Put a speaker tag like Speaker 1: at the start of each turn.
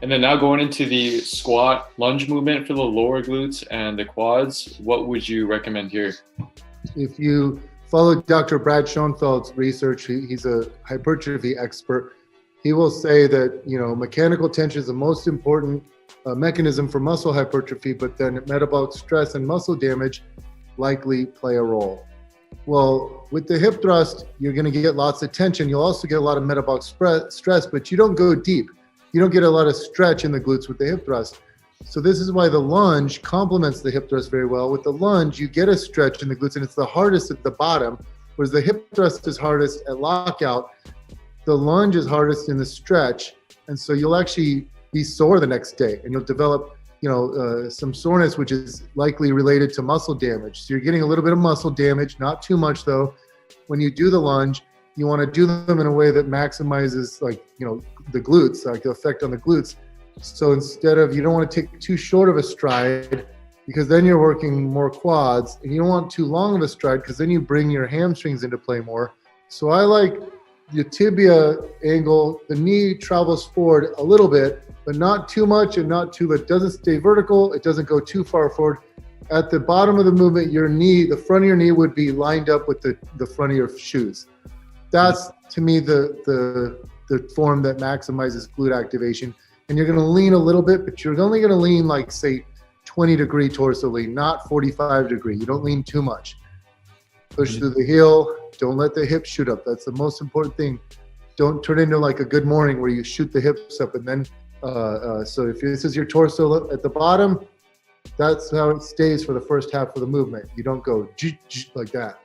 Speaker 1: And then now going into the squat lunge movement for the lower glutes and the quads, what would you recommend here?
Speaker 2: If you follow Dr. Brad Schoenfeld's research, he's a hypertrophy expert. He will say that, mechanical tension is the most important mechanism for muscle hypertrophy, but then metabolic stress and muscle damage likely play a role. Well, with the hip thrust, you're going to get lots of tension. You'll also get a lot of metabolic stress, but you don't go deep. You don't get a lot of stretch in the glutes with the hip thrust. So this is why the lunge complements the hip thrust very well. With the lunge, you get a stretch in the glutes, and it's the hardest at the bottom, whereas the hip thrust is hardest at lockout. The lunge is hardest in the stretch, and so you'll actually be sore the next day, and you'll develop some soreness, which is likely related to muscle damage. So you're getting a little bit of muscle damage, not too much though. When you do the lunge, you want to do them in a way that maximizes the glutes, like the effect on the glutes. So instead of, you don't want to take too short of a stride because then you're working more quads, and you don't want too long of a stride because then you bring your hamstrings into play more. So I like the tibia angle, the knee travels forward a little bit, but not too much and not too, it doesn't stay vertical, it doesn't go too far forward. At the bottom of the movement, your knee, the front of your knee would be lined up with the front of your shoes. That's, to me, the form that maximizes glute activation. And you're gonna lean a little bit, but you're only gonna lean like, say, 20-degree torso lean, not 45-degree. You don't lean too much. Push through the heel, don't let the hips shoot up. That's the most important thing. Don't turn into like a good morning where you shoot the hips up and then, so if this is your torso at the bottom, that's how it stays for the first half of the movement. You don't go like that.